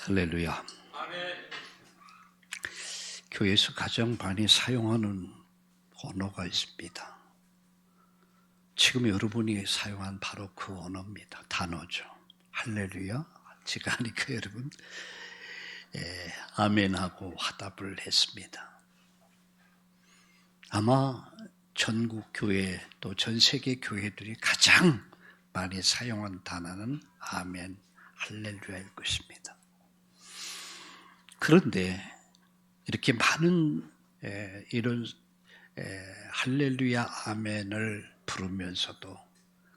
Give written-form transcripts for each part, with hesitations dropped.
할렐루야. 교회에서 가장 많이 사용하는 언어가 있습니다. 지금 여러분이 사용한 바로 그 언어입니다. 단어죠. 할렐루야. 제가 하니까 여러분 아멘하고 화답을 했습니다. 아마 전국 교회 또 전 세계 교회들이 가장 많이 사용한 단어는 아멘, 할렐루야일 것입니다. 그런데 이렇게 많은 이런 할렐루야 아멘을 부르면서도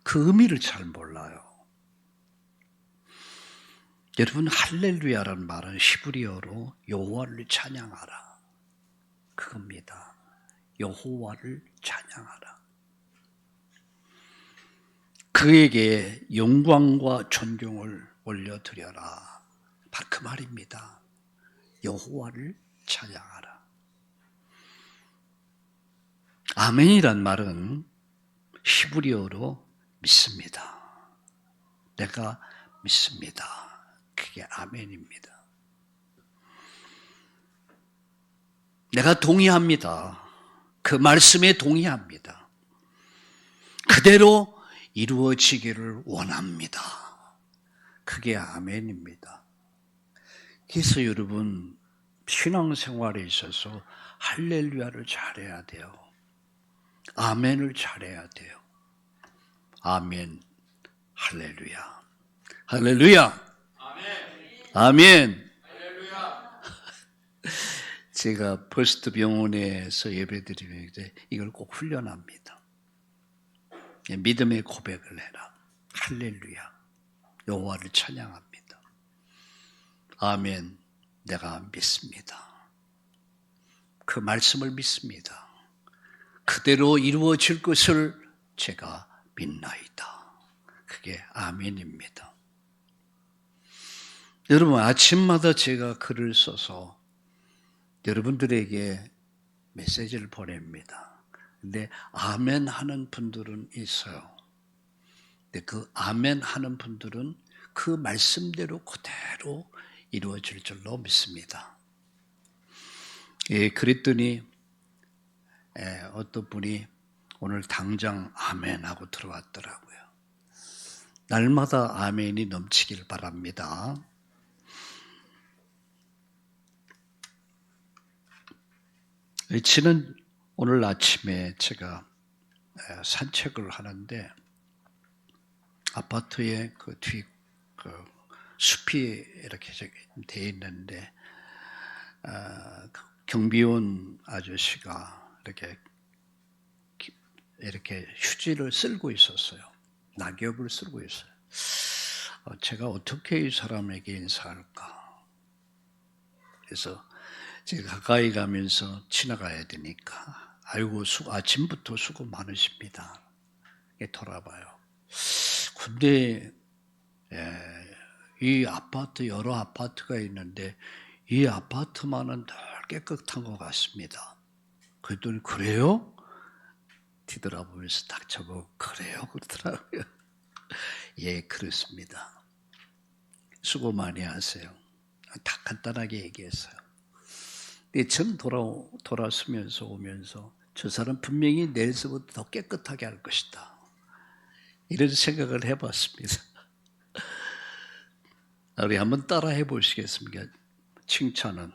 그 의미를 잘 몰라요. 여러분, 할렐루야라는 말은 히브리어로 여호와를 찬양하라, 그겁니다. 여호와를 찬양하라. 그에게 영광과 존경을 올려드려라, 바로 그 말입니다. 여호와를 찬양하라. 아멘이란 말은 히브리어로 믿습니다. 내가 믿습니다. 그게 아멘입니다. 내가 동의합니다. 그 말씀에 동의합니다. 그대로 이루어지기를 원합니다. 그게 아멘입니다. 그래서 여러분, 신앙생활에 있어서 할렐루야를 잘해야 돼요. 아멘을 잘해야 돼요. 아멘, 할렐루야. 할렐루야. 아멘. 아멘. 할렐루야. 제가 퍼스트 병원에서 예배드리면 이걸 꼭 훈련합니다. 믿음의 고백을 해라. 할렐루야. 여호와를 찬양합니다. 아멘, 내가 믿습니다. 그 말씀을 믿습니다. 그대로 이루어질 것을 제가 믿나이다. 그게 아멘입니다. 여러분, 아침마다 제가 글을 써서 여러분들에게 메시지를 보냅니다. 근데 아멘 하는 분들은 있어요. 근데 그 아멘 하는 분들은 그 말씀대로 그대로 이루어질 줄로 믿습니다. 그랬더니 어떤 분이 오늘 당장 아멘 하고 들어왔더라고요. 날마다 아멘이 넘치길 바랍니다. 지난 오늘 아침에 제가 산책을 하는데 아파트에 그 뒤 숲이 이렇게 돼 있는데 경비원 아저씨가 이렇게 휴지를 쓸고 있었어요. 낙엽을 쓸고 있어요. 제가 어떻게 이 사람에게 인사할까? 그래서 제가 가까이 가면서 지나가야 되니까 아이고 아침부터 수고 많으십니다. 돌아봐요. 근데 이 아파트 여러 아파트가 있는데 이 아파트만은 늘 깨끗한 것 같습니다. 그랬더니 그래요? 뒤돌아보면서 딱 저보고 그래요? 그러더라고요. 예, 그렇습니다. 수고 많이 하세요. 다 간단하게 얘기했어요. 근데 전 돌아서면서 오면서 저 사람 분명히 내일서부터 더 깨끗하게 할 것이다. 이런 생각을 해봤습니다. 우리 한번 따라 해보시겠습니까? 칭찬은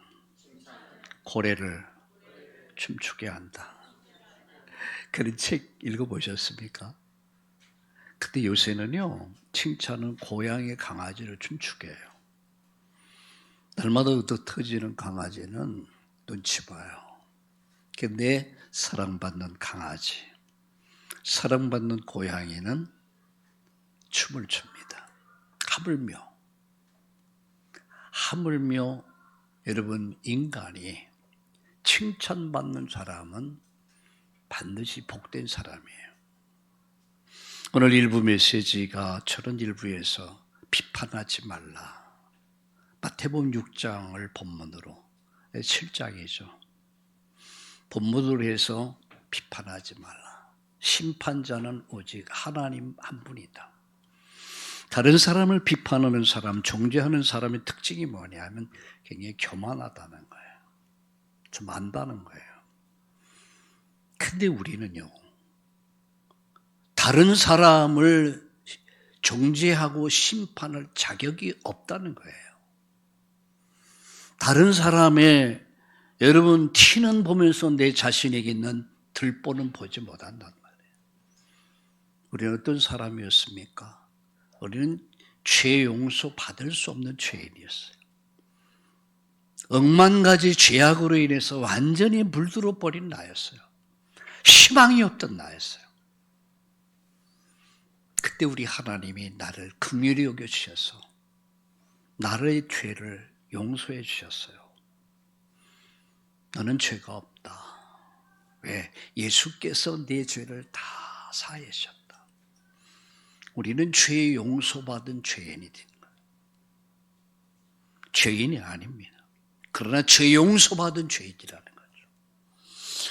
고래를 춤추게 한다. 그런 책 읽어보셨습니까? 근데 요새는요, 칭찬은 고양이 강아지를 춤추게 해요. 날마다 얻어 터지는 강아지는 눈치 봐요. 근데 사랑받는 강아지, 사랑받는 고양이는 춤을 춥니다. 하물며 여러분, 인간이 칭찬받는 사람은 반드시 복된 사람이에요. 오늘 일부 메시지가 저런 일부에서 비판하지 말라. 마태복음 6장을 본문으로, 7장이죠. 본문으로 해서 비판하지 말라. 심판자는 오직 하나님 한 분이다. 다른 사람을 비판하는 사람, 정죄하는 사람의 특징이 뭐냐면 굉장히 교만하다는 거예요. 좀 안다는 거예요. 근데 우리는요, 다른 사람을 정죄하고 심판할 자격이 없다는 거예요. 다른 사람의 여러분 티는 보면서 내 자신에게 있는 들보는 보지 못한단 말이에요. 우리는 어떤 사람이었습니까? 우리는 죄 용서 받을 수 없는 죄인이었어요. 억만 가지 죄악으로 인해서 완전히 물들어 버린 나였어요. 희망이 없던 나였어요. 그때 우리 하나님이 나를 긍휼히 여겨주셔서 나의 죄를 용서해 주셨어요. 너는 죄가 없다. 왜? 예수께서 내 죄를 다 사해 주셨다. 우리는 죄 용서받은 죄인이 된 거예요. 죄인이 아닙니다. 그러나 죄 용서받은 죄인이라는 거죠.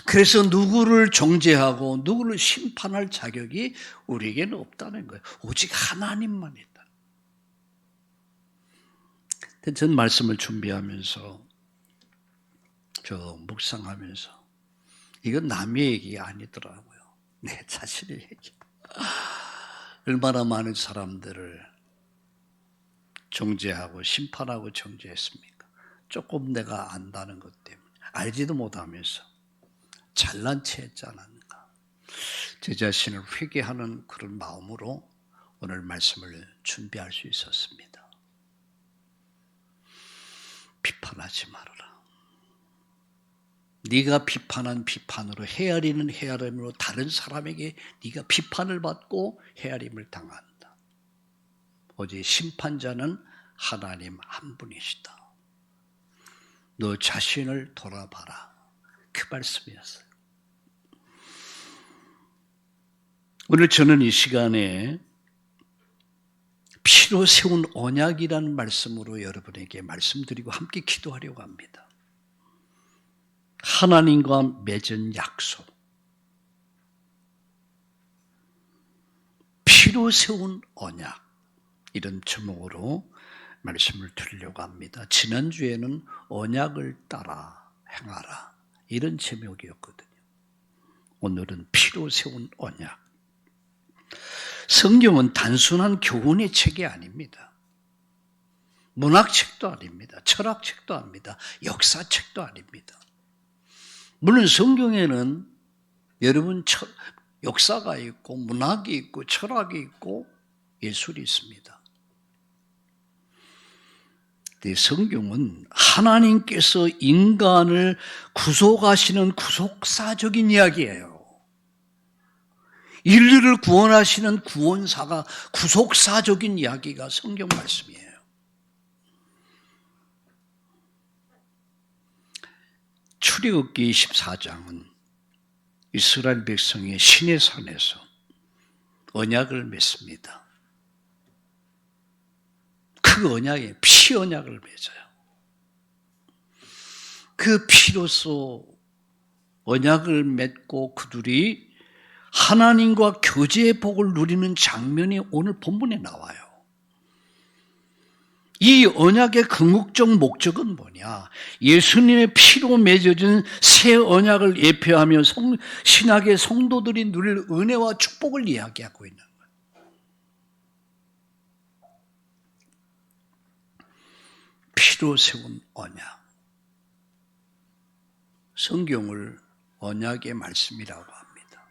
그래서 누구를 정죄하고 누구를 심판할 자격이 우리에게는 없다는 거예요. 오직 하나님만 있다. 전 말씀을 준비하면서 묵상하면서 이건 남의 얘기가 아니더라고요. 내 자신의 얘기. 얼마나 많은 사람들을 정죄하고 심판하고 정죄했습니까? 조금 내가 안다는 것 때문에 알지도 못하면서 잘난 체 했지 않았는가. 제 자신을 회개하는 그런 마음으로 오늘 말씀을 준비할 수 있었습니다. 비판하지 말아라. 네가 비판한 비판으로 헤아리는 헤아림으로 다른 사람에게 네가 비판을 받고 헤아림을 당한다. 오직 심판자는 하나님 한 분이시다. 너 자신을 돌아봐라. 그 말씀이었어요. 오늘 저는 이 시간에 피로 세운 언약이라는 말씀으로 여러분에게 말씀드리고 함께 기도하려고 합니다. 하나님과 맺은 약속. 피로 세운 언약. 이런 제목으로 말씀을 드리려고 합니다. 지난주에는 언약을 따라 행하라. 이런 제목이었거든요. 오늘은 피로 세운 언약. 성경은 단순한 교훈의 책이 아닙니다. 문학책도 아닙니다. 철학책도 아닙니다. 역사책도 아닙니다. 물론 성경에는 여러분 역사가 있고 문학이 있고 철학이 있고 예술이 있습니다. 근데 성경은 하나님께서 인간을 구속하시는 구속사적인 이야기예요. 인류를 구원하시는 구원사가 구속사적인 이야기가 성경 말씀이에요. 출애굽기 24장은 이스라엘 백성이 시내산에서 언약을 맺습니다. 그 언약에 피 언약을 맺어요. 그 피로써 언약을 맺고 그들이 하나님과 교제의 복을 누리는 장면이 오늘 본문에 나와요. 이 언약의 궁극적 목적은 뭐냐? 예수님의 피로 맺어진 새 언약을 예표하며 신약의 성도들이 누릴 은혜와 축복을 이야기하고 있는 거예요. 피로 세운 언약. 성경을 언약의 말씀이라고 합니다.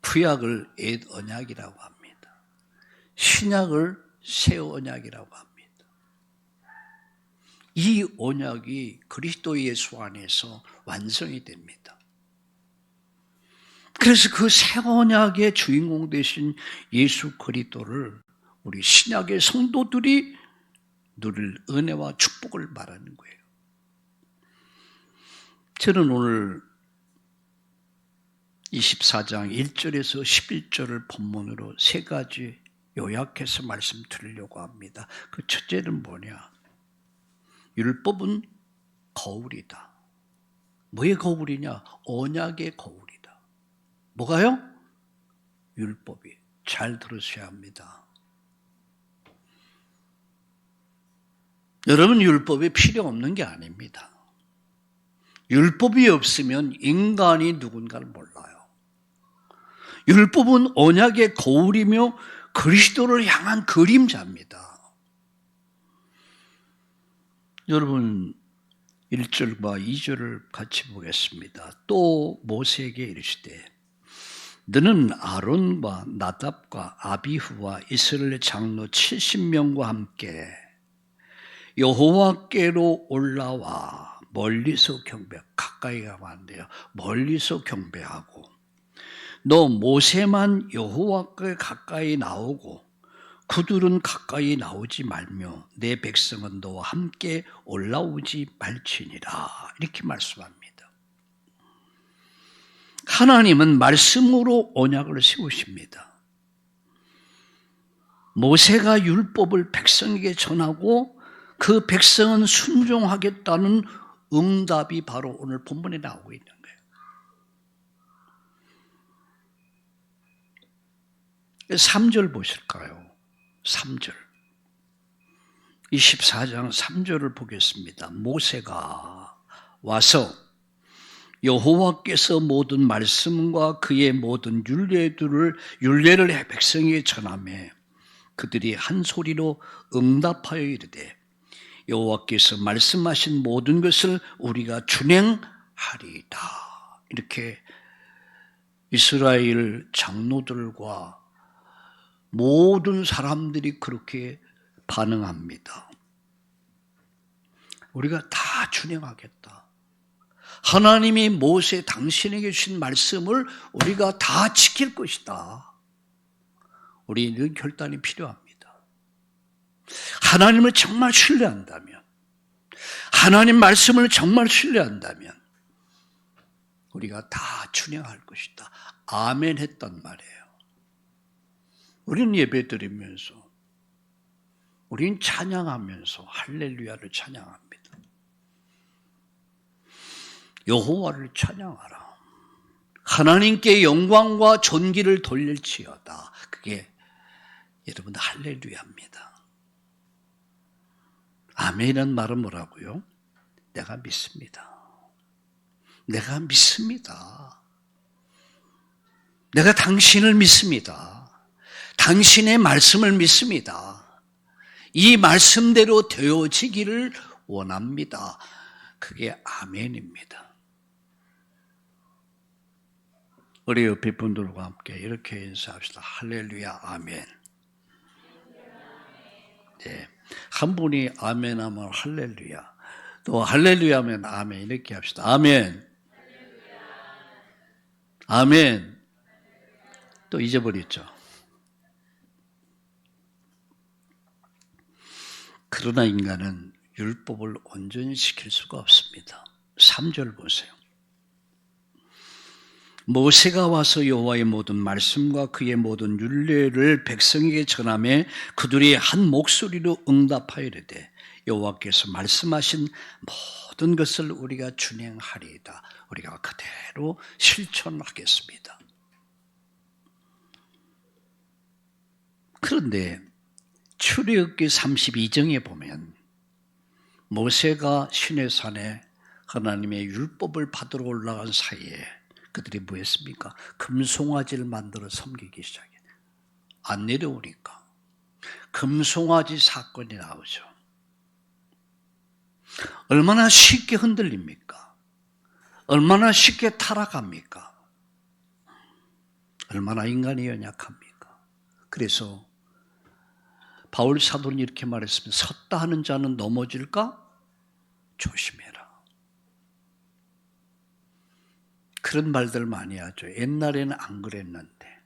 구약을 옛 언약이라고 합니다. 신약을 새 언약이라고 합니다. 이 언약이 그리스도 예수 안에서 완성이 됩니다. 그래서 그 새 언약의 주인공 되신 예수 그리스도를 우리 신약의 성도들이 누릴 은혜와 축복을 말하는 거예요. 저는 오늘 24장 1절에서 11절을 본문으로 세 가지 요약해서 말씀드리려고 합니다. 그 첫째는 뭐냐? 율법은 거울이다. 뭐의 거울이냐? 언약의 거울이다. 뭐가요? 율법이. 잘 들으셔야 합니다. 여러분, 율법이 필요 없는 게 아닙니다. 율법이 없으면 인간이 누군가를 몰라요. 율법은 언약의 거울이며 그리스도를 향한 그림자입니다. 여러분, 1절과 2절을 같이 보겠습니다. 또 모세에게 이르시되 너는 아론과 나답과 아비후와 이스라엘 장로 70명과 함께 여호와께로 올라와 멀리서 경배, 가까이 가면 안 돼요. 멀리서 경배하고 너 모세만 여호와께 가까이 나오고 그들은 가까이 나오지 말며 내 백성은 너와 함께 올라오지 말지니라. 이렇게 말씀합니다. 하나님은 말씀으로 언약을 세우십니다. 모세가 율법을 백성에게 전하고 그 백성은 순종하겠다는 응답이 바로 오늘 본문에 나오고 있는 거예요. 3절 보실까요? 3절. 24장 3절을 보겠습니다. 모세가 와서 여호와께서 모든 말씀과 그의 모든 율례를 백성에게 전하매 그들이 한 소리로 응답하여 이르되 여호와께서 말씀하신 모든 것을 우리가 준행하리이다. 이렇게 이스라엘 장로들과 모든 사람들이 그렇게 반응합니다. 우리가 다 준행하겠다. 하나님이 모세 당신에게 주신 말씀을 우리가 다 지킬 것이다. 우리는 결단이 필요합니다. 하나님을 정말 신뢰한다면, 하나님 말씀을 정말 신뢰한다면 우리가 다 준행할 것이다. 아멘 했단 말이에요. 우리는 예배드리면서, 우리는 찬양하면서 할렐루야를 찬양합니다. 여호와를 찬양하라. 하나님께 영광과 존귀를 돌릴지어다. 그게 여러분 할렐루야입니다. 아멘이라는 말은 뭐라고요? 내가 믿습니다. 내가 믿습니다. 내가 당신을 믿습니다. 당신의 말씀을 믿습니다. 이 말씀대로 되어지기를 원합니다. 그게 아멘입니다. 우리 옆에 분들과 함께 이렇게 인사합시다. 할렐루야, 아멘. 네. 한 분이 아멘 하면 할렐루야. 또 할렐루야 하면 아멘. 이렇게 합시다. 아멘. 아멘. 또 잊어버렸죠. 그러나 인간은 율법을 온전히 지킬 수가 없습니다. 3절 보세요. 모세가 와서 여호와의 모든 말씀과 그의 모든 율례를 백성에게 전하매 그들이 한 목소리로 응답하여 이르되 여호와께서 말씀하신 모든 것을 우리가 준행하리이다. 우리가 그대로 실천하겠습니다. 그런데 출애굽기 32장에 보면 모세가 시내산에 하나님의 율법을 받으러 올라간 사이에 그들이 뭐 했습니까? 금송아지를 만들어 섬기기 시작해요. 안 내려오니까 금송아지 사건이 나오죠. 얼마나 쉽게 흔들립니까? 얼마나 쉽게 타락합니까? 얼마나 인간이 연약합니까? 그래서 바울 사도는 이렇게 말했습니다. 섰다 하는 자는 넘어질까? 조심해라. 그런 말들 많이 하죠. 옛날에는 안 그랬는데.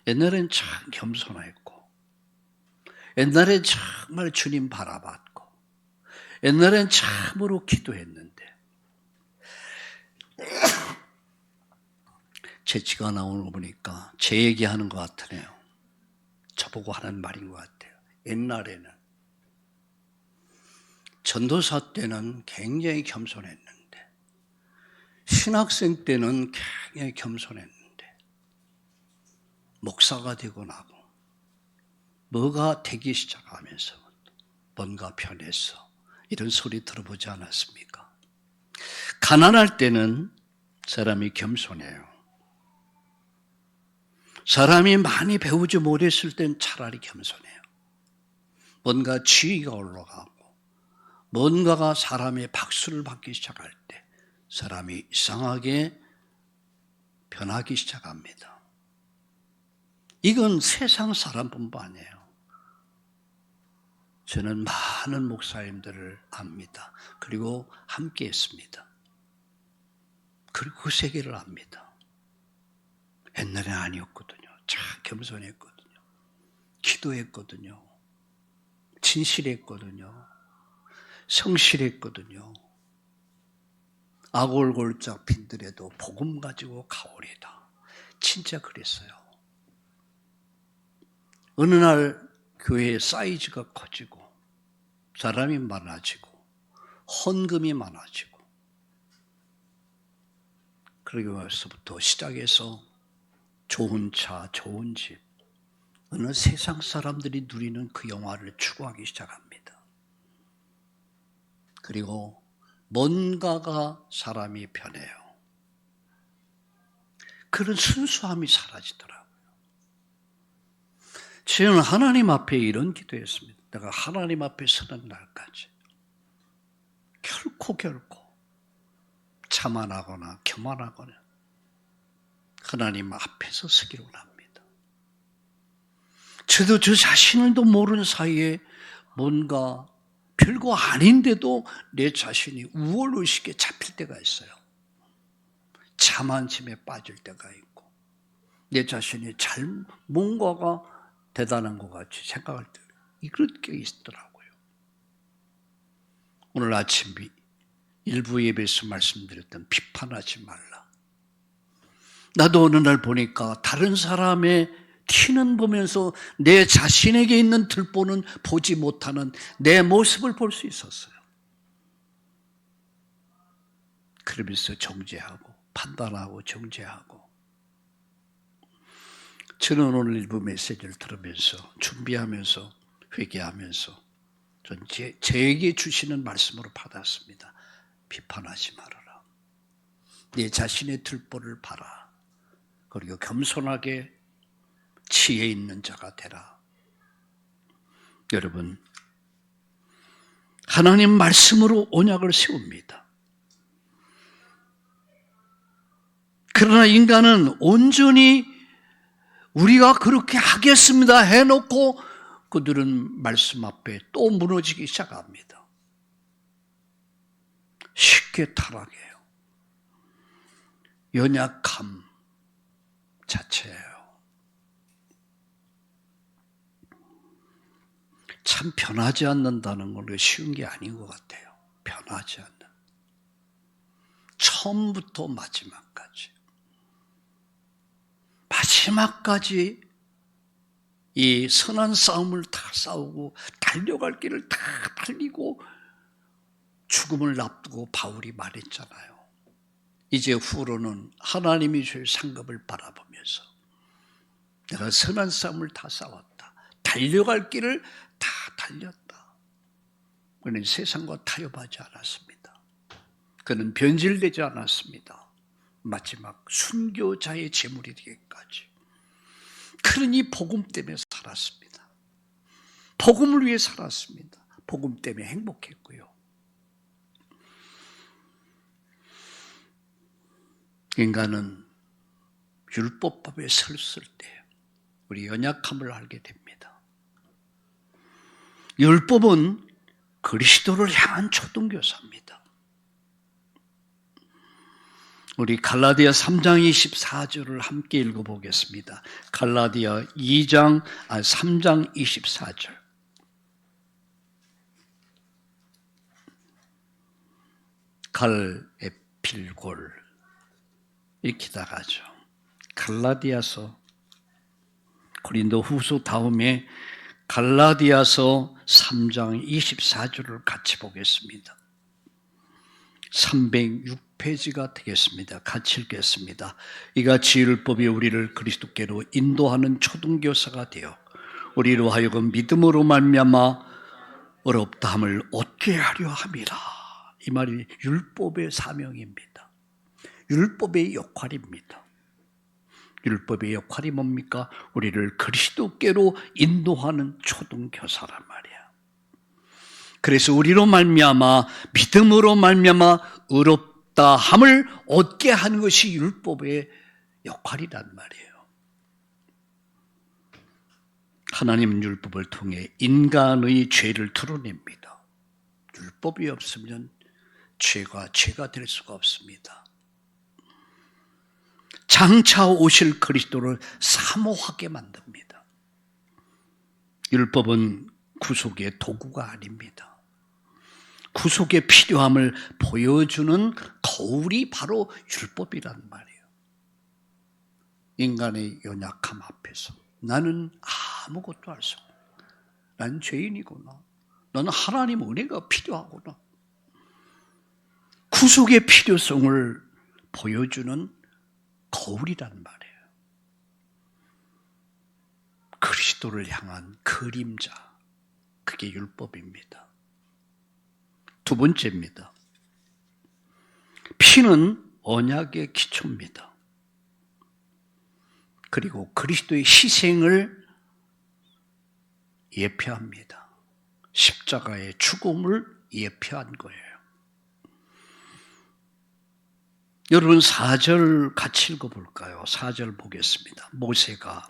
옛날에는 참 겸손했고. 옛날엔 정말 주님 바라봤고. 옛날엔 참으로 기도했는데. 재치가 나오는 거 보니까 제 얘기하는 것 같으네요. 저보고 하는 말인 것 같아요. 옛날에는 전도사 때는 굉장히 겸손했는데 신학생 때는 굉장히 겸손했는데 목사가 되고 나고 뭐가 되기 시작하면서 뭔가 변했어. 이런 소리 들어보지 않았습니까? 가난할 때는 사람이 겸손해요. 사람이 많이 배우지 못했을 땐 차라리 겸손해요. 뭔가 지위가 올라가고 뭔가가 사람의 박수를 받기 시작할 때 사람이 이상하게 변하기 시작합니다. 이건 세상 사람뿐만 아니에요. 저는 많은 목사님들을 압니다. 그리고 함께 했습니다. 그리고 그 세계를 압니다. 옛날에는 아니었거든요. 참 겸손했거든요. 기도했거든요. 진실했거든요. 성실했거든요. 아골골짝 핀들에도 복음 가지고 가오리다. 진짜 그랬어요. 어느 날 교회의 사이즈가 커지고 사람이 많아지고 헌금이 많아지고 그러고서부터 시작해서 좋은 차, 좋은 집, 어느 세상 사람들이 누리는 그 영화를 추구하기 시작합니다. 그리고 뭔가가 사람이 변해요. 그런 순수함이 사라지더라고요. 저는 하나님 앞에 이런 기도했습니다. 내가 하나님 앞에 서는 날까지 결코 자만하거나 교만하거나 하나님 앞에서 서기로 합니다. 저도 저 자신을도 모르는 사이에 뭔가 별거 아닌데도 내 자신이 우월의식에 잡힐 때가 있어요. 자만심에 빠질 때가 있고 내 자신이 뭔가가 대단한 것 같이 생각할 때 이럴 게 있더라고요. 오늘 아침 일부 예배에서 말씀드렸던 비판하지 말라. 나도 어느 날 보니까 다른 사람의 티는 보면서 내 자신에게 있는 들보는 보지 못하는 내 모습을 볼 수 있었어요. 그러면서 정죄하고 판단하고 정죄하고 저는 오늘 일부 메시지를 들으면서 준비하면서 회개하면서 전 저에게 주시는 말씀으로 받았습니다. 비판하지 말아라. 내 자신의 들보를 봐라. 그리고 겸손하게 지혜 있는 자가 되라. 여러분, 하나님 말씀으로 언약을 세웁니다. 그러나 인간은 온전히 우리가 그렇게 하겠습니다 해놓고 그들은 말씀 앞에 또 무너지기 시작합니다. 쉽게 타락해요. 연약함 자체예요. 참 변하지 않는다는 건 쉬운 게 아닌 것 같아요. 변하지 않는. 처음부터 마지막까지. 마지막까지 이 선한 싸움을 다 싸우고 달려갈 길을 다 달리고 죽음을 앞두고 바울이 말했잖아요. 이제 후로는 하나님이 줄 상급을 바라보면서 내가 선한 싸움을 다 싸웠다. 달려갈 길을 다 달렸다. 그는 세상과 타협하지 않았습니다. 그는 변질되지 않았습니다. 마지막 순교자의 제물이 되기까지. 그러니 복음 때문에 살았습니다. 복음을 위해 살았습니다. 복음 때문에 행복했고요. 인간은 율법법에 섰을 때 우리 연약함을 알게 됩니다. 율법은 그리스도를 향한 초등교사입니다. 우리 갈라디아 3장 24절을 함께 읽어보겠습니다. 갈라디아 3장 24절. 갈에필골 이렇게 나가죠. 갈라디아서 고린도 후서 다음에 갈라디아서 3장 24절을 같이 보겠습니다. 306페이지가 되겠습니다. 같이 읽겠습니다. 이같이 율법이 우리를 그리스도께로 인도하는 초등교사가 되어 우리로 하여금 믿음으로 말미암아 어렵다함을 얻게 하려 함이라. 이 말이 율법의 사명입니다. 율법의 역할입니다. 율법의 역할이 뭡니까? 우리를 그리스도께로 인도하는 초등교사란 말이야. 그래서 우리로 말미암아 믿음으로 말미암아 의롭다함을 얻게 하는 것이 율법의 역할이란 말이에요. 하나님은 율법을 통해 인간의 죄를 드러냅니다. 율법이 없으면 죄가 될 수가 없습니다. 장차 오실 그리스도를 사모하게 만듭니다. 율법은 구속의 도구가 아닙니다. 구속의 필요함을 보여주는 거울이 바로 율법이란 말이에요. 인간의 연약함 앞에서 나는 아무것도 할 수 없다. 난 죄인이구나. 나는 하나님 은혜가 필요하구나. 구속의 필요성을 보여주는 거울이란 말이에요. 그리스도를 향한 그림자, 그게 율법입니다. 두 번째입니다. 피는 언약의 기초입니다. 그리고 그리스도의 희생을 예표합니다. 십자가의 죽음을 예표한 거예요. 여러분 4절 같이 읽어볼까요? 4절 보겠습니다. 모세가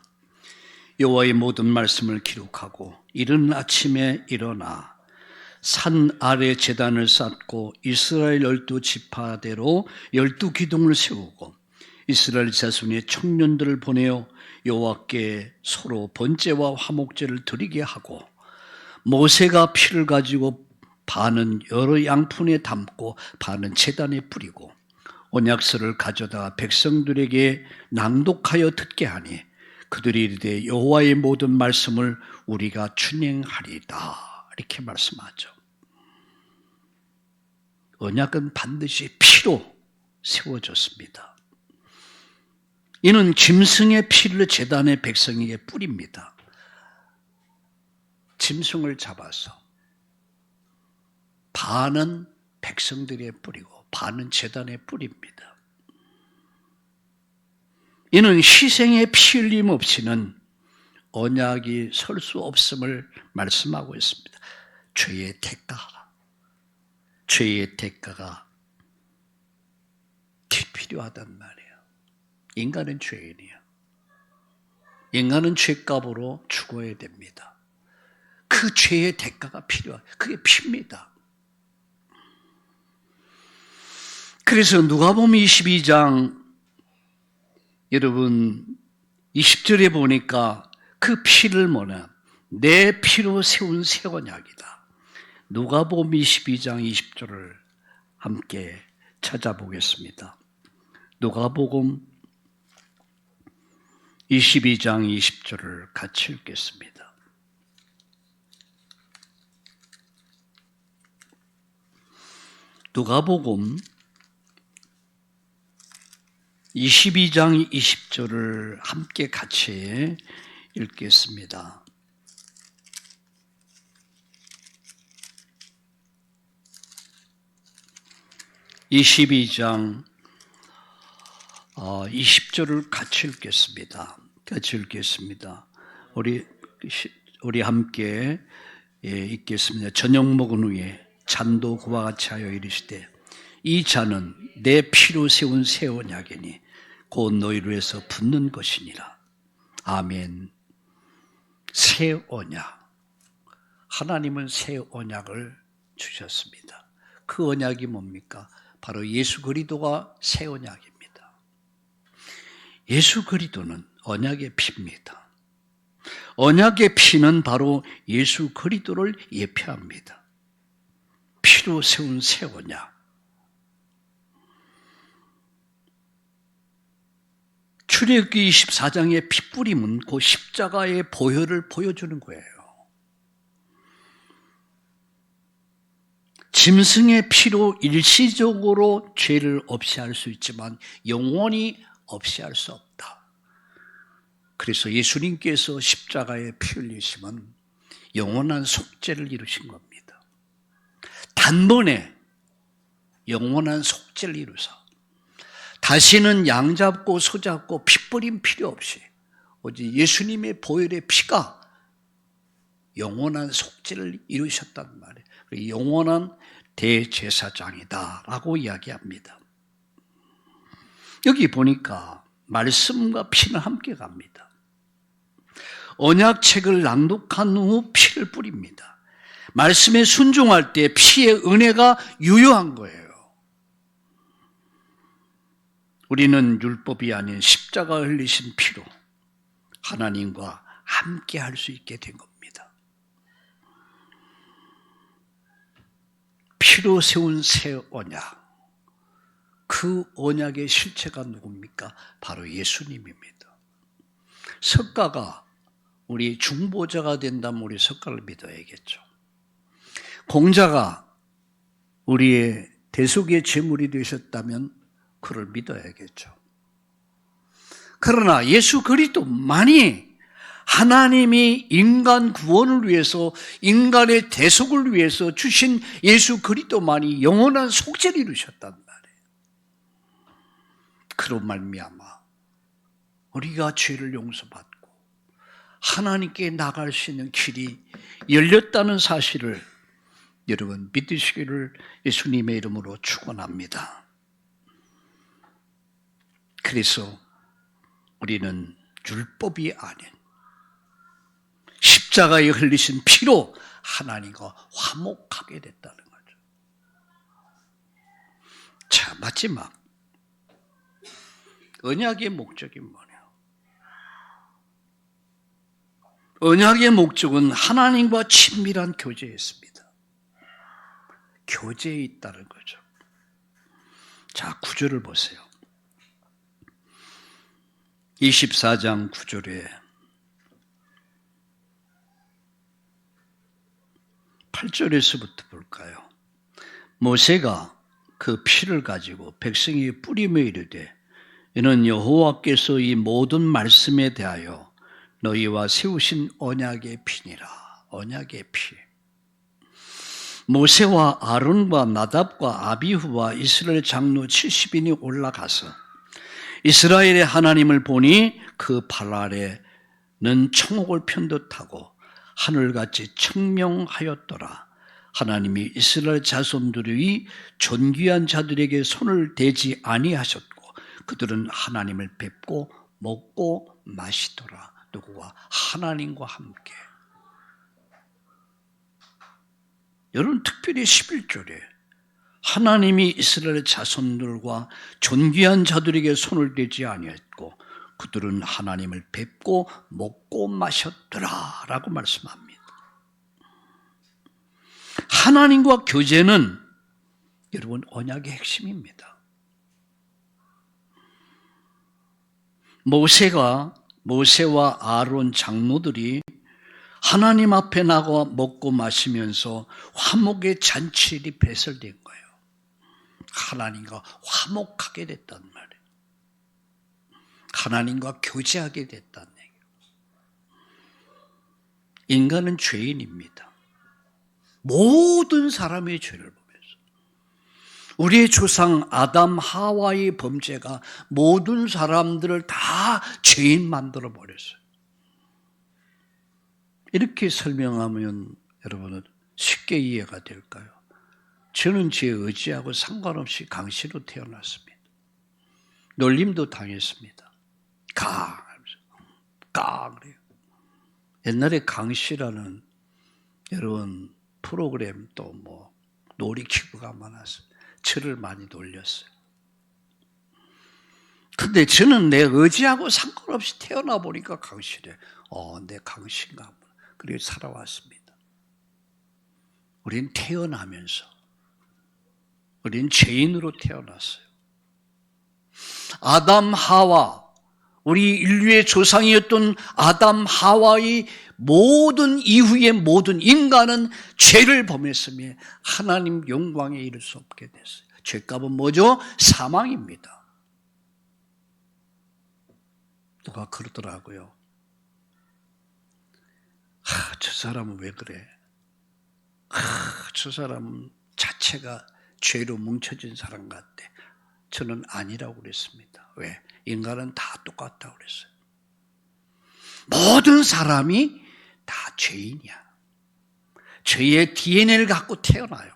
여호와의 모든 말씀을 기록하고 이른 아침에 일어나 산 아래 제단을 쌓고 이스라엘 12지파대로 12기둥을 세우고 이스라엘 자손의 청년들을 보내어 여호와께 서로 번제와 화목제를 드리게 하고 모세가 피를 가지고 반은 여러 양푼에 담고 반은 제단에 뿌리고 언약서를 가져다 백성들에게 낭독하여 듣게 하니 그들이 이르되 여호와의 모든 말씀을 우리가 준행하리다. 이렇게 말씀하죠. 언약은 반드시 피로 세워졌습니다. 이는 짐승의 피를 제단의 백성에게 뿌립니다. 짐승을 잡아서 반은 백성들에 뿌리고 반은 제단에 뿌립니다. 이는 희생의 피 흘림 없이는 언약이 설 수 없음을 말씀하고 있습니다. 죄의 대가가 필요하단 말이에요. 인간은 죄인이에요. 인간은 죄값으로 죽어야 됩니다. 그 죄의 대가가 필요해요. 그게 피입니다. 그래서 누가복음 22장 여러분 20절에 보니까 그 피를 내 피로 세운 새 언약이다. 누가복음 22장 20절을 함께 찾아보겠습니다. 누가복음 22장 20절을 같이 읽겠습니다. 누가복음 22장 20절을 함께 같이 읽겠습니다. (22장) 20절을 같이 읽겠습니다. 우리 함께 읽겠습니다. 저녁 먹은 후에 잔도 그와 같이 하여 이르시되 이 잔은 내 피로 세운 새 언약이니 곧 너희로 해서 붓는 것이니라. 아멘. 새 언약. 하나님은 새 언약을 주셨습니다. 그 언약이 뭡니까? 바로 예수 그리스도가 새 언약입니다. 예수 그리스도는 언약의 피입니다. 언약의 피는 바로 예수 그리스도를 예표합니다. 피로 세운 새 언약. 출애굽기 24장의 핏뿌림은 그 십자가의 보혈을 보여주는 거예요. 짐승의 피로 일시적으로 죄를 없이 할 수 있지만 영원히 없이 할 수 없다. 그래서 예수님께서 십자가에 피 흘리심은 영원한 속죄를 이루신 겁니다. 단번에 영원한 속죄를 이루사 다시는 양 잡고 소 잡고 피 뿌림 필요 없이 오직 예수님의 보혈의 피가 영원한 속죄를 이루셨단 말이에요. 영원한 대제사장이다라고 이야기합니다. 여기 보니까 말씀과 피는 함께 갑니다. 언약책을 낭독한 후 피를 뿌립니다. 말씀에 순종할 때 피의 은혜가 유효한 거예요. 우리는 율법이 아닌 십자가 흘리신 피로 하나님과 함께 할 수 있게 된 겁니다. 피로 세운 새 언약. 그 언약의 실체가 누굽니까? 바로 예수님입니다. 석가가 우리 중보자가 된다면 우리 석가를 믿어야겠죠. 공자가 우리의 대속의 제물이 되셨다면 그를 믿어야겠죠. 그러나 예수 그리스도만이 하나님이 인간 구원을 위해서 인간의 대속을 위해서 주신 예수 그리스도만이 영원한 속죄를 이루셨단 말이에요. 그로 말미암아 우리가 죄를 용서받고 하나님께 나갈 수 있는 길이 열렸다는 사실을 여러분 믿으시기를 예수님의 이름으로 축원합니다. 그래서 우리는 율법이 아닌 십자가에 흘리신 피로 하나님과 화목하게 됐다는 거죠. 자, 마지막 언약의 목적이 뭐냐? 언약의 목적은 하나님과 친밀한 교제에 있습니다. 교제에 있다는 거죠. 자, 9절을 보세요. 24장 9절에 8절에서부터 볼까요? 모세가 그 피를 가지고 백성이 뿌리며 이르되 이는 여호와께서 이 모든 말씀에 대하여 너희와 세우신 언약의 피니라. 언약의 피. 모세와 아론과 나답과 아비후와 이스라엘 장로 70인이 올라가서 이스라엘의 하나님을 보니 그 발 아래는 청옥을 편듯하고 하늘같이 청명하였더라. 하나님이 이스라엘 자손들의 존귀한 자들에게 손을 대지 아니하셨고 그들은 하나님을 뵙고 먹고 마시더라. 누구와? 하나님과 함께. 여러분 특별히 11절에 하나님이 이스라엘 자손들과 존귀한 자들에게 손을 대지 아니했고 그들은 하나님을 뵙고 먹고 마셨더라 라고 말씀합니다. 하나님과 교제는 여러분 언약의 핵심입니다. 모세와 아론 장로들이 하나님 앞에 나가 먹고 마시면서 화목의 잔치일이 배설된 거예요. 하나님과 화목하게 됐단 말이에요. 하나님과 교제하게 됐다는 얘기예요. 인간은 죄인입니다. 모든 사람의 죄를 보면서 우리의 조상 아담 하와의 범죄가 모든 사람들을 다 죄인 만들어 버렸어요. 이렇게 설명하면 여러분은 쉽게 이해가 될까요? 저는 제 의지하고 상관없이 강씨로 태어났습니다. 놀림도 당했습니다. 그래요. 옛날에 강씨라는 여러분 프로그램 또 뭐 놀이기구가 많았어요. 저를 많이 놀렸어요. 근데 저는 내 의지하고 상관없이 태어나 보니까 강씨래. 내 강씨인가 보다. 그렇게 살아왔습니다. 우린 태어나면서 우린 죄인으로 태어났어요. 아담 하와 우리 인류의 조상이었던 아담, 하와의 모든 이후의 모든 인간은 죄를 범했으며 하나님 영광에 이를 수 없게 됐어요. 죄값은 뭐죠? 사망입니다. 누가 그러더라고요. 저 사람은 왜 그래? 저 사람은 자체가 죄로 뭉쳐진 사람 같대. 저는 아니라고 그랬습니다. 왜? 인간은 다 똑같다고 그랬어요. 모든 사람이 다 죄인이야. 죄의 DNA를 갖고 태어나요.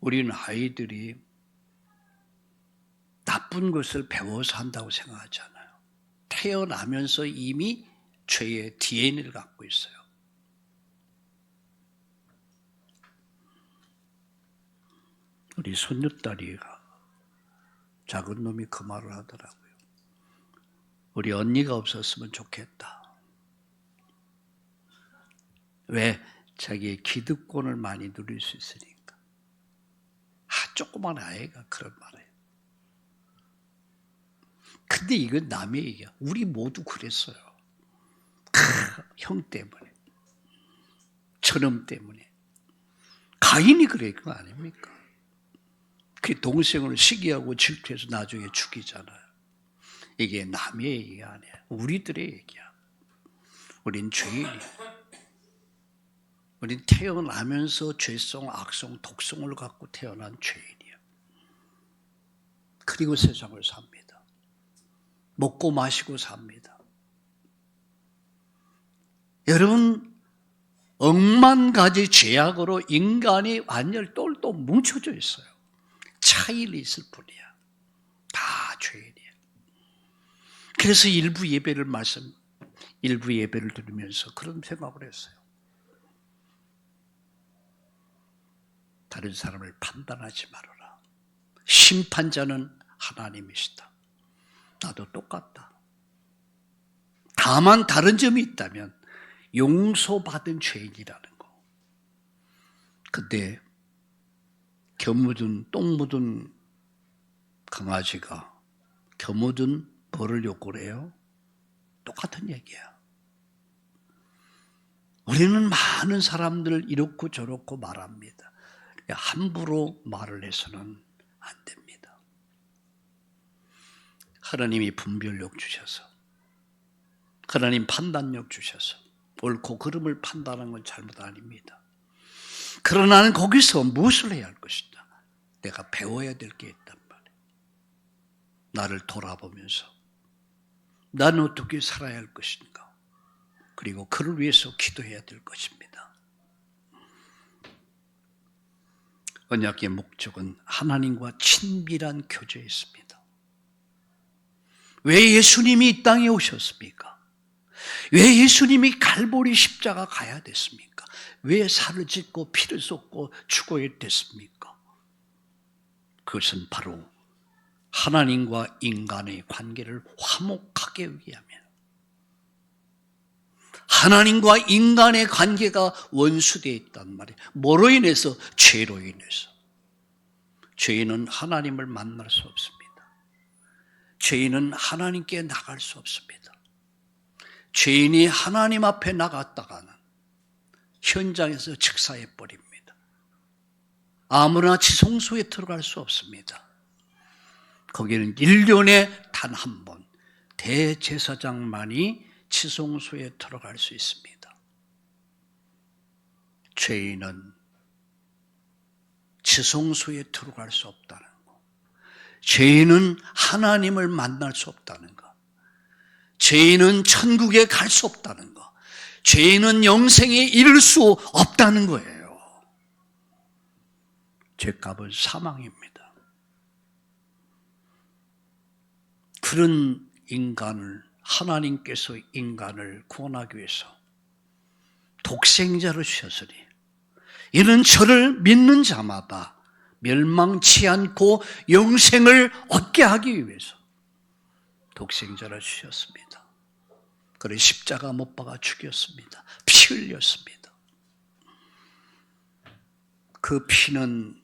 우리는 아이들이 나쁜 것을 배워서 한다고 생각하지 않아요. 태어나면서 이미 죄의 DNA를 갖고 있어요. 우리 손녀딸이가 작은 놈이 그 말을 하더라고요. 우리 언니가 없었으면 좋겠다. 왜? 자기의 기득권을 많이 누릴 수 있으니까. 조그만 아이가 그런 말이에요. 근데 이건 남의 얘기야. 우리 모두 그랬어요. 형 때문에. 저놈 때문에. 가인이 그랬던 거 아닙니까? 그 동생을 시기하고 질투해서 나중에 죽이잖아요. 이게 남의 얘기가 아니야. 우리들의 얘기야. 우린 죄인이야. 우린 태어나면서 죄성, 악성, 독성을 갖고 태어난 죄인이야. 그리고 세상을 삽니다. 먹고 마시고 삽니다. 여러분, 억만 가지 죄악으로 인간이 완전히 똘똘 뭉쳐져 있어요. 차이는 있을 뿐이야. 다 죄인이야. 그래서 일부 예배를 들으면서 그런 생각을 했어요. 다른 사람을 판단하지 말아라. 심판자는 하나님이시다. 나도 똑같다. 다만 다른 점이 있다면 용서받은 죄인이라는 거. 근데 똥 묻은 강아지가 겨 묻은 벌을 요구를 해요? 똑같은 얘기야. 우리는 많은 사람들을 이렇고 저렇고 말합니다. 함부로 말을 해서는 안 됩니다. 하나님이 분별력 주셔서, 하나님 판단력 주셔서 옳고 그름을 판단하는 건 잘못 아닙니다. 그러나 나는 거기서 무엇을 해야 할 것이다. 내가 배워야 될 게 있단 말이에요. 나를 돌아보면서 나는 어떻게 살아야 할 것인가. 그리고 그를 위해서 기도해야 될 것입니다. 언약의 목적은 하나님과 친밀한 교제에 있습니다. 왜 예수님이 이 땅에 오셨습니까? 왜 예수님이 갈보리 십자가 가야 됐습니까? 왜 살을 찢고 피를 쏟고 죽어야 됐습니까? 그것은 바로 하나님과 인간의 관계를 화목하게 위하며, 하나님과 인간의 관계가 원수되어 있단 말이에요. 뭐로 인해서? 죄로 인해서. 죄인은 하나님을 만날 수 없습니다. 죄인은 하나님께 나갈 수 없습니다. 죄인이 하나님 앞에 나갔다가는 현장에서 즉사해 버립니다. 아무나 지성소에 들어갈 수 없습니다. 거기는 1년에 단 한 번 대제사장만이 지성소에 들어갈 수 있습니다. 죄인은 지성소에 들어갈 수 없다는 것, 죄인은 하나님을 만날 수 없다는 것, 죄인은 천국에 갈 수 없다는 것, 죄인은 영생에 이를 수 없다는 거예요. 죄값은 사망입니다. 그런 인간을, 하나님께서 인간을 구원하기 위해서 독생자를 주셨으니 이는 저를 믿는 자마다 멸망치 않고 영생을 얻게 하기 위해서 독생자를 주셨습니다. 그래 십자가 못 박아 죽였습니다. 피 흘렸습니다. 그 피는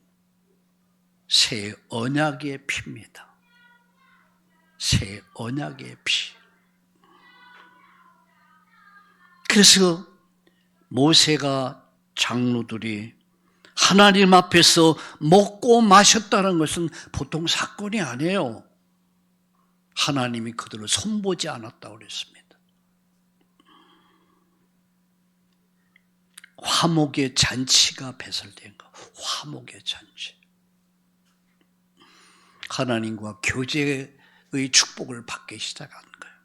새 언약의 피입니다. 새 언약의 피. 그래서 모세가 장로들이 하나님 앞에서 먹고 마셨다는 것은 보통 사건이 아니에요. 하나님이 그들을 손보지 않았다고 그랬습니다. 화목의 잔치가 배설된 거. 화목의 잔치. 하나님과 교제의 축복을 받기 시작한 거예요.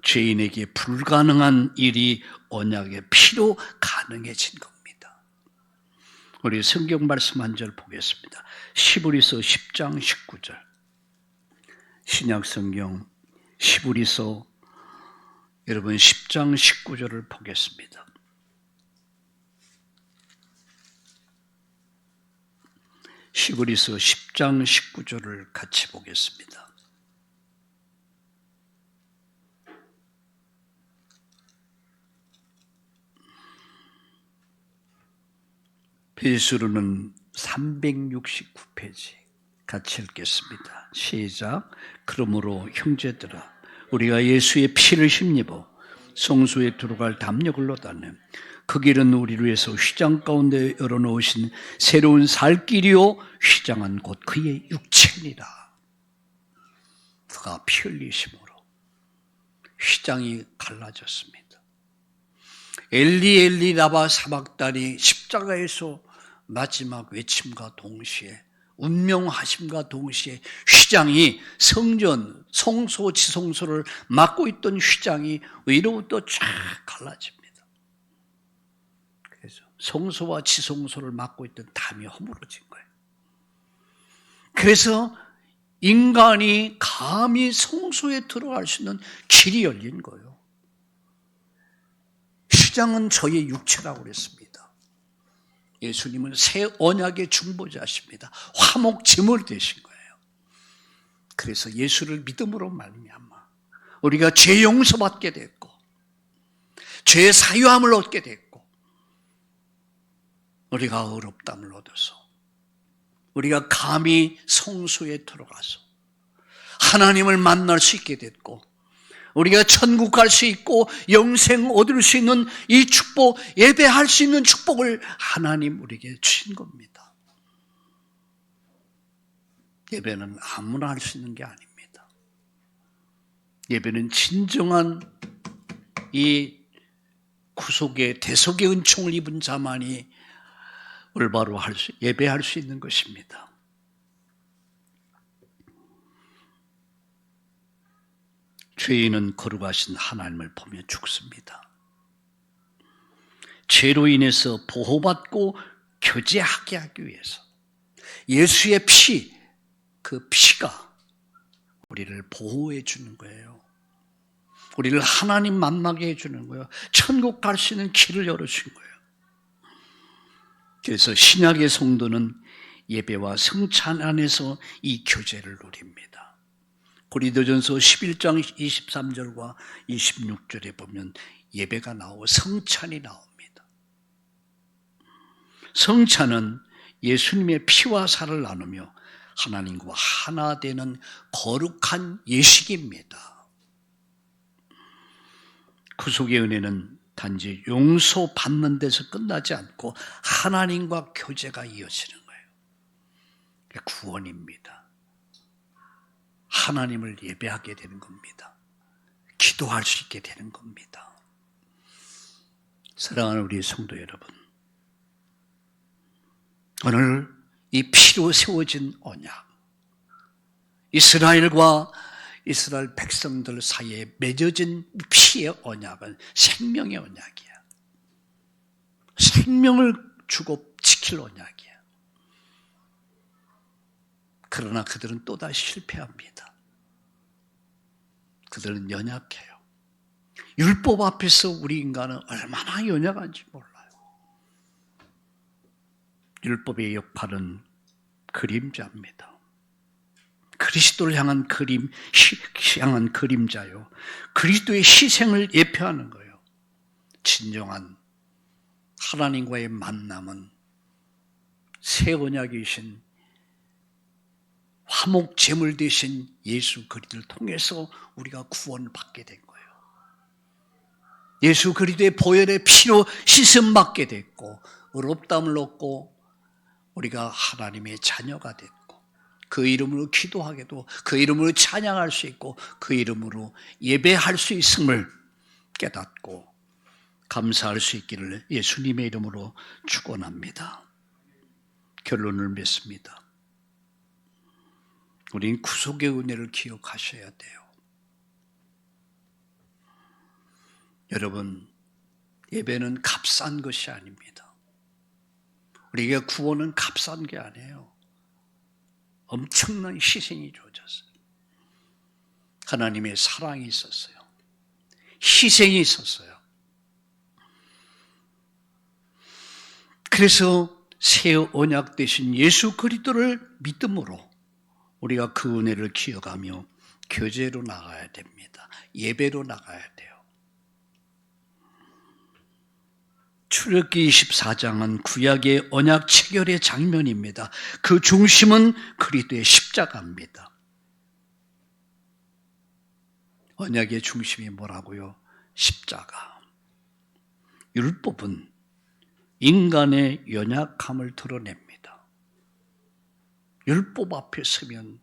죄인에게 불가능한 일이 언약의 피로 가능해진 겁니다. 우리 성경 말씀 한 절 보겠습니다. 시브리서 10장 19절. 신약 성경 시브리서 여러분 10장 19절을 보겠습니다. 시브리서 10장 19절을 같이 보겠습니다. 페이스로는 369페이지 같이 읽겠습니다. 시작. 그러므로 형제들아 우리가 예수의 피를 힘입어 성소에 들어갈 담력을 얻었네. 그 길은 우리를 위해서 휘장 가운데 열어놓으신 새로운 살 길이요 휘장은 곧 그의 육체니라. 그가 피 흘리심으로 휘장이 갈라졌습니다. 엘리 엘리 라마 사박다니 십자가에서 마지막 외침과 동시에 운명하심과 동시에 휘장이 성전, 성소, 지성소를 막고 있던 휘장이 위로부터 쫙 갈라집니다. 그래서 성소와 지성소를 막고 있던 담이 허물어진 거예요. 그래서 인간이 감히 성소에 들어갈 수 있는 길이 열린 거예요. 휘장은 저의 육체라고 그랬습니다. 예수님은 새 언약의 중보자십니다. 화목제물 되신 거예요. 그래서 예수를 믿음으로 말미암아 우리가 죄 용서받게 됐고 죄 사유함을 얻게 됐고 우리가 의롭다함을 얻어서 우리가 감히 성소에 들어가서 하나님을 만날 수 있게 됐고 우리가 천국 갈 수 있고 영생 얻을 수 있는 이 축복, 예배할 수 있는 축복을 하나님 우리에게 주신 겁니다. 예배는 아무나 할 수 있는 게 아닙니다. 예배는 진정한 이 구속의 대속의 은총을 입은 자만이 올바로 예배할 수 있는 것입니다. 죄인은 거룩하신 하나님을 보며 죽습니다. 죄로 인해서 보호받고 교제하게 하기 위해서 예수의 피, 그 피가 우리를 보호해 주는 거예요. 우리를 하나님 만나게 해주는 거예요. 천국 갈 수 있는 길을 열어준 거예요. 그래서 신약의 성도는 예배와 성찬 안에서 이 교제를 누립니다. 고린도전서 11장 23절과 26절에 보면 예배가 나오고 성찬이 나옵니다. 성찬은 예수님의 피와 살을 나누며 하나님과 하나 되는 거룩한 예식입니다. 구속의 은혜는 단지 용서받는 데서 끝나지 않고 하나님과 교제가 이어지는 거예요. 그게 구원입니다. 하나님을 예배하게 되는 겁니다. 기도할 수 있게 되는 겁니다. 사랑하는 우리 성도 여러분, 오늘 이 피로 세워진 언약, 이스라엘과 이스라엘 백성들 사이에 맺어진 피의 언약은 생명의 언약이야. 생명을 주고 지킬 언약이야. 그러나 그들은 또다시 실패합니다. 그들은 연약해요. 율법 앞에서 우리 인간은 얼마나 연약한지 몰라요. 율법의 역할은 그림자입니다. 그리스도를 향한 향한 그림자요. 그리스도의 희생을 예표하는 거예요. 진정한 하나님과의 만남은 새 언약이신 화목 제물 되신 예수 그리스도를 통해서 우리가 구원을 받게 된 거예요. 예수 그리스도의 보혈의 피로 씻음 받게 됐고 의롭다함을 얻고 우리가 하나님의 자녀가 됐고 그 이름으로 기도하게도 그 이름으로 찬양할 수 있고 그 이름으로 예배할 수 있음을 깨닫고 감사할 수 있기를 예수님의 이름으로 축원합니다. 결론을 맺습니다. 우린 구속의 은혜를 기억하셔야 돼요. 여러분, 예배는 값싼 것이 아닙니다. 우리에게 구원은 값싼 게 아니에요. 엄청난 희생이 주어졌어요. 하나님의 사랑이 있었어요. 희생이 있었어요. 그래서 새 언약 되신 예수 그리스도를 믿음으로 우리가 그 은혜를 기억하며 교제로 나가야 됩니다. 예배로 나가야 돼요. 출애굽기 24장은 구약의 언약 체결의 장면입니다. 그 중심은 그리스도의 십자가입니다. 언약의 중심이 뭐라고요? 십자가. 율법은 인간의 연약함을 드러냅니다. 율법 앞에 서면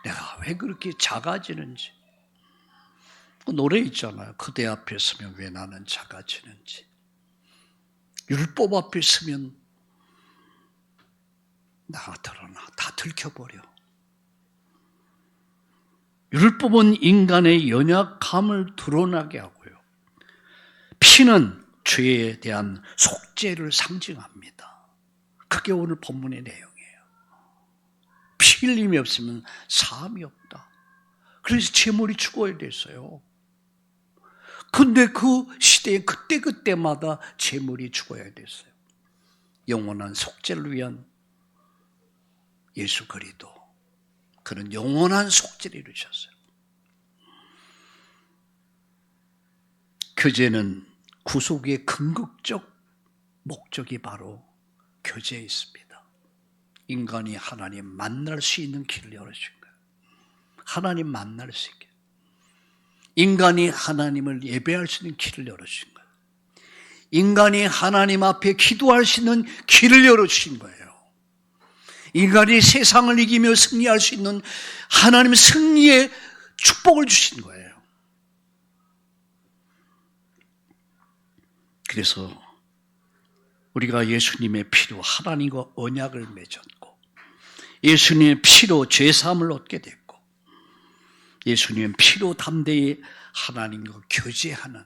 내가 왜 그렇게 작아지는지. 그 노래 있잖아요. 그대 앞에 서면 왜 나는 작아지는지. 율법 앞에 서면 나가 드러나. 다 들켜버려. 율법은 인간의 연약함을 드러나게 하고요. 피는 죄에 대한 속죄를 상징합니다. 그게 오늘 본문의 내용이에요. 피 흘림이 없으면 사함이 없다. 그래서 제물이 죽어야 됐어요. 근데 그 시대에 그때마다 제물이 죽어야 됐어요. 영원한 속죄를 위한 예수 그리스도. 그는 영원한 속죄를 이루셨어요. 교제는 구속의 궁극적 목적이 바로 교제에 있습니다. 인간이 하나님 만날 수 있는 길을 열어주신 거예요. 하나님 만날 수 있게. 인간이 하나님을 예배할 수 있는 길을 열어주신 거예요. 인간이 하나님 앞에 기도할 수 있는 길을 열어주신 거예요. 인간이 세상을 이기며 승리할 수 있는 하나님 승리의 축복을 주신 거예요. 그래서 우리가 예수님의 피로 하나님과 언약을 맺었고 예수님의 피로 죄사함을 얻게 됐고 예수님의 피로 담대히 하나님과 교제하는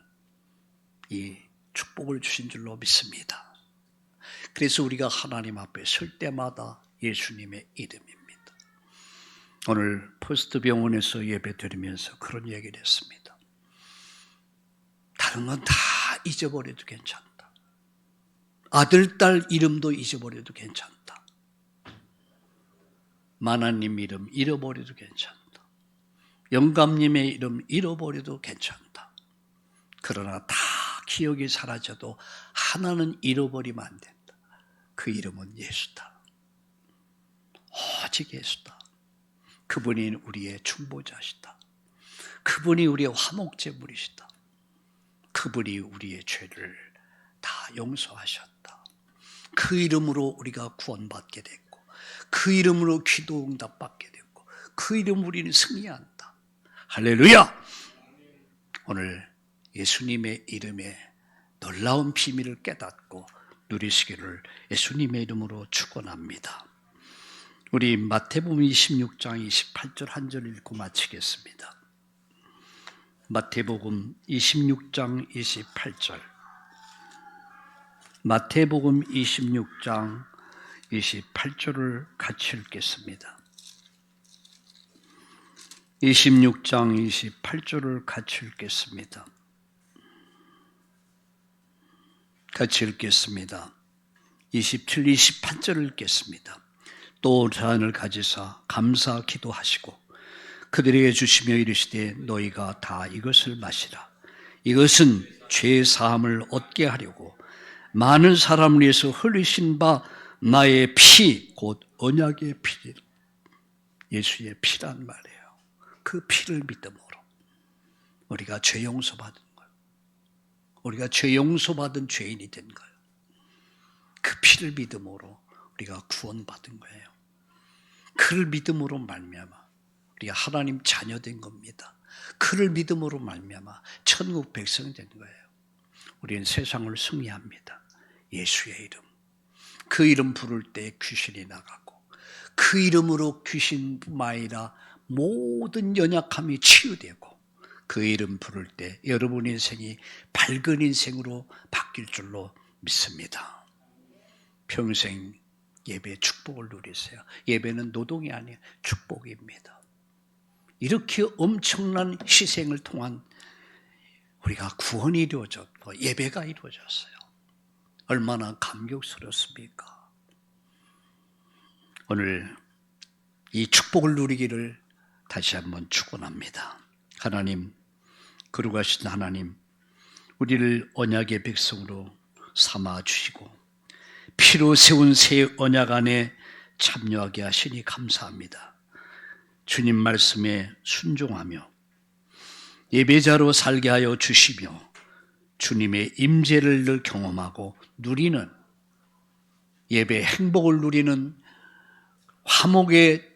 이 축복을 주신 줄로 믿습니다. 그래서 우리가 하나님 앞에 설 때마다 예수님의 이름입니다. 오늘 포스트 병원에서 예배 드리면서 그런 얘기를 했습니다. 다른 건 다 잊어버려도 괜찮다. 아들, 딸 이름도 잊어버려도 괜찮다. 마나님 이름 잃어버려도 괜찮다. 영감님의 이름 잃어버려도 괜찮다. 그러나 다 기억이 사라져도 하나는 잃어버리면 안 된다. 그 이름은 예수다. 오직 예수다. 그분이 우리의 중보자시다. 그분이 우리의 화목제물이시다. 그분이 우리의 죄를 다 용서하셨다. 그 이름으로 우리가 구원받게 됐고 그 이름으로 기도 응답받게 됐고 그 이름으로 우리는 승리한다. 할렐루야! 오늘 예수님의 이름에 놀라운 비밀을 깨닫고 누리시기를 예수님의 이름으로 축원합니다. 우리 마태복음 26장 28절 한 절 읽고 마치겠습니다. 마태복음 26장 28절. 마태복음 26장 28절을 같이 읽겠습니다. 26장 28절을 같이 읽겠습니다. 같이 읽겠습니다. 27, 28절을 읽겠습니다. 또 잔을 가지사 감사 기도하시고 그들에게 주시며 이르시되 너희가 다 이것을 마시라. 이것은 죄 사함을 얻게 하려고 많은 사람을 위해서 흘리신 바 나의 피 곧 언약의 피를 예수의 피란 말이에요. 그 피를 믿음으로 우리가 죄 용서받은 거예요. 우리가 죄 용서받은 죄인이 된 거예요. 그 피를 믿음으로 우리가 구원받은 거예요. 그를 믿음으로 말미암아 우리가 하나님 자녀된 겁니다. 그를 믿음으로 말미암아 천국 백성이 된 거예요. 우리는 세상을 승리합니다. 예수의 이름. 그 이름 부를 때 귀신이 나가고 그 이름으로 귀신뿐만 아니라 모든 연약함이 치유되고 그 이름 부를 때 여러분 인생이 밝은 인생으로 바뀔 줄로 믿습니다. 평생 예배 축복을 누리세요. 예배는 노동이 아니에요. 축복입니다. 이렇게 엄청난 희생을 통한 우리가 구원이 이루어졌고 예배가 이루어졌어요. 얼마나 감격스럽습니까? 오늘 이 축복을 누리기를 다시 한번 축원합니다. 하나님, 거룩하신 하나님, 우리를 언약의 백성으로 삼아주시고 피로 세운 새 언약 안에 참여하게 하시니 감사합니다. 주님 말씀에 순종하며 예배자로 살게 하여 주시며 주님의 임재를 늘 경험하고 누리는 예배 행복을 누리는 화목의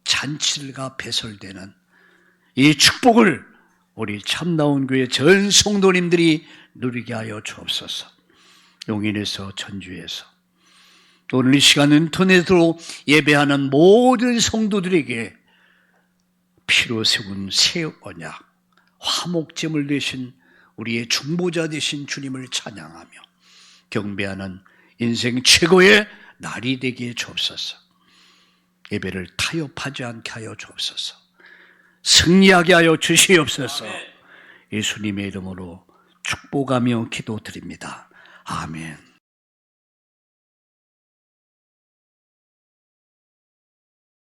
잔치가 배설되는 이 축복을 우리 참나온 교회 전 성도님들이 누리게 하여 주옵소서. 용인에서 전주에서 오늘 이 시간 인터넷으로 예배하는 모든 성도들에게 피로 세운 새 언약 화목제물 되신 우리의 중보자 되신 주님을 찬양하며 경배하는 인생 최고의 날이 되게 주옵소서. 예배를 타협하지 않게 하여 주옵소서. 승리하게 하여 주시옵소서. 예수님의 이름으로 축복하며 기도드립니다. 아멘.